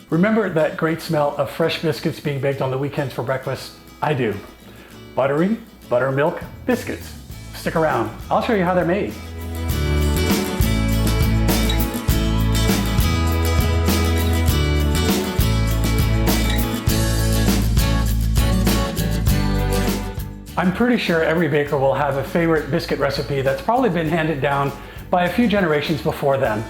Remember that great smell of fresh biscuits being baked on the weekends for breakfast? I do. Buttery Buttermilk Biscuits. Stick around, I'll show you how they're made. I'm pretty sure every baker will have a favorite biscuit recipe that's probably been handed down by a few generations before them.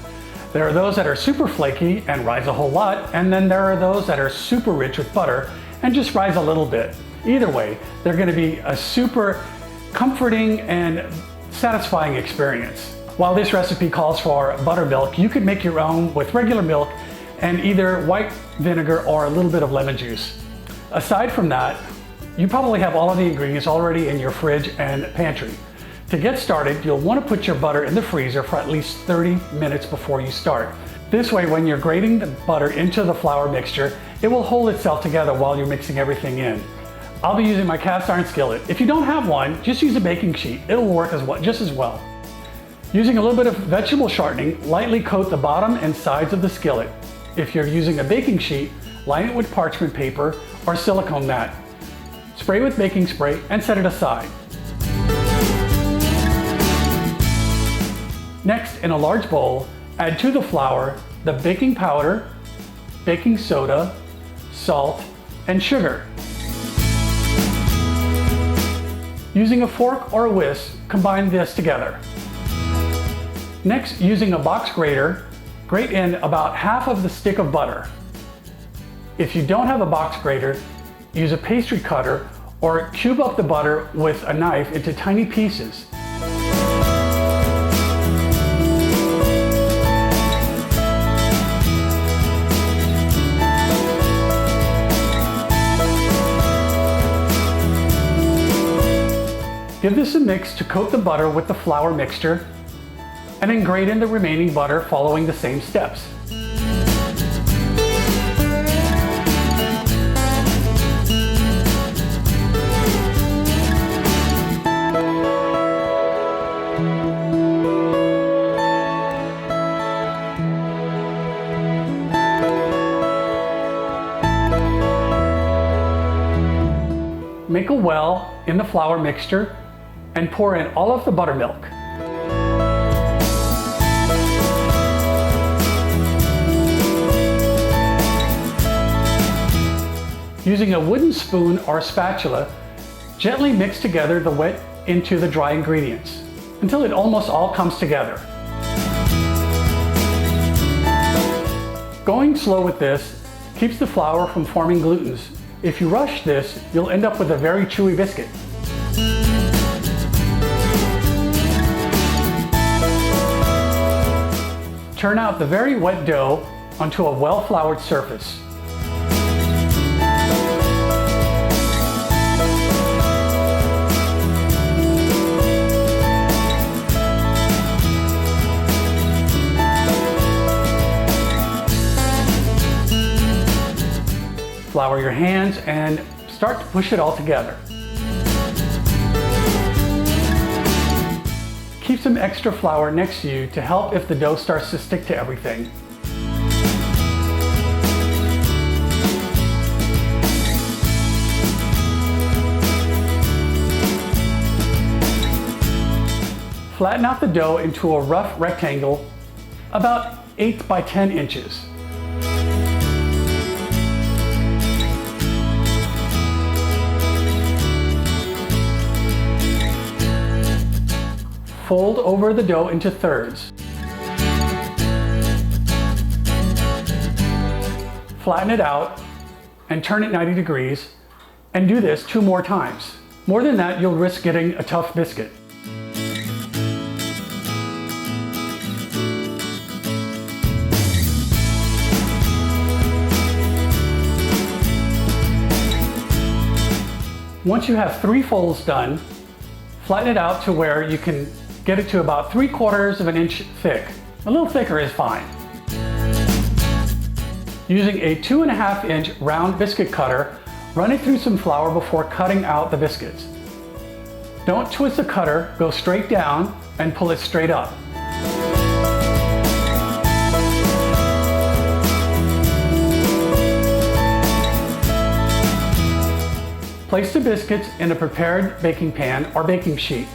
There are those that are super flaky and rise a whole lot, and then there are those that are super rich with butter and just rise a little bit. Either way, they're going to be a super comforting and satisfying experience. While this recipe calls for buttermilk, you could make your own with regular milk and either white vinegar or a little bit of lemon juice. Aside from that, you probably have all of the ingredients already in your fridge and pantry. To get started, you'll want to put your butter in the freezer for at least 30 minutes before you start. This way, when you're grating the butter into the flour mixture, it will hold itself together while you're mixing everything in. I'll be using my cast iron skillet. If you don't have one, just use a baking sheet. It'll work just as well. Using a little bit of vegetable shortening, lightly coat the bottom and sides of the skillet. If you're using a baking sheet, line it with parchment paper or silicone mat. Spray with baking spray and set it aside. Next, in a large bowl, add to the flour the baking powder, baking soda, salt, and sugar. Using a fork or a whisk, combine this together. Next, using a box grater, grate in about half of the stick of butter. If you don't have a box grater, use a pastry cutter or cube up the butter with a knife into tiny pieces. Give this a mix to coat the butter with the flour mixture, and then grate in the remaining butter following the same steps. Make a well in the flour mixture and pour in all of the buttermilk. Using a wooden spoon or spatula, gently mix together the wet into the dry ingredients until it almost all comes together. Going slow with this keeps the flour from forming glutens. If you rush this, you'll end up with a very chewy biscuit. Turn out the very wet dough onto a well-floured surface. Flour your hands and start to push it all together. Keep some extra flour next to you to help if the dough starts to stick to everything. Flatten out the dough into a rough rectangle about 8 by 10 inches. Fold over the dough into thirds. Flatten it out and turn it 90 degrees and do this 2 more times. More than that, you'll risk getting a tough biscuit. Once you have 3 folds done, flatten it out to where you can get it to about 3/4 of an inch thick. A little thicker is fine. Using a 2.5 inch round biscuit cutter, run it through some flour before cutting out the biscuits. Don't twist the cutter, go straight down and pull it straight up. Place the biscuits in a prepared baking pan or baking sheet.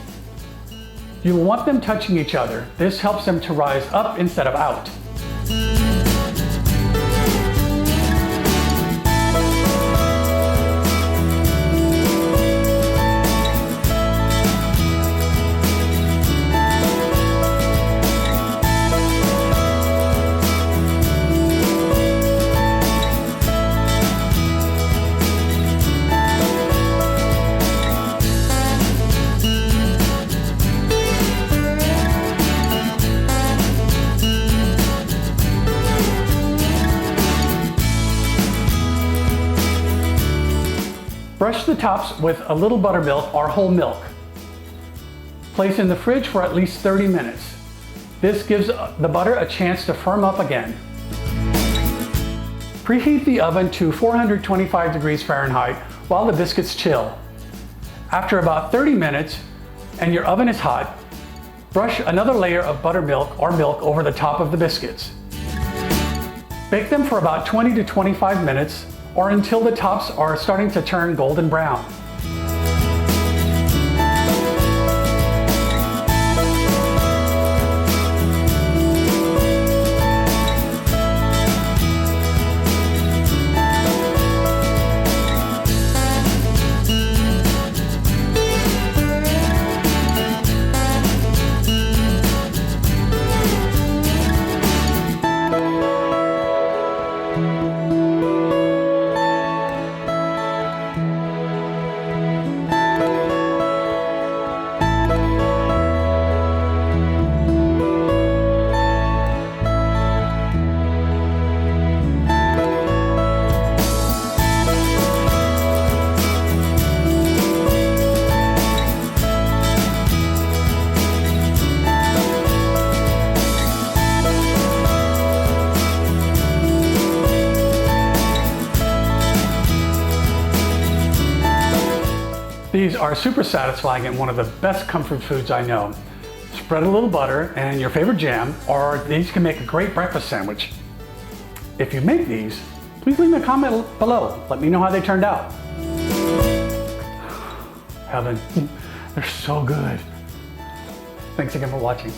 You will want them touching each other. This helps them to rise up instead of out. Brush the tops with a little buttermilk or whole milk. Place in the fridge for at least 30 minutes. This gives the butter a chance to firm up again. Preheat the oven to 425 degrees Fahrenheit while the biscuits chill. After about 30 minutes and your oven is hot, brush another layer of buttermilk or milk over the top of the biscuits. Bake them for about 20 to 25 minutes or until the tops are starting to turn golden brown. These are super satisfying and one of the best comfort foods I know. Spread a little butter and your favorite jam, or these can make a great breakfast sandwich. If you make these, please leave me a comment below. Let me know how they turned out. Heaven, they're so good. Thanks again for watching.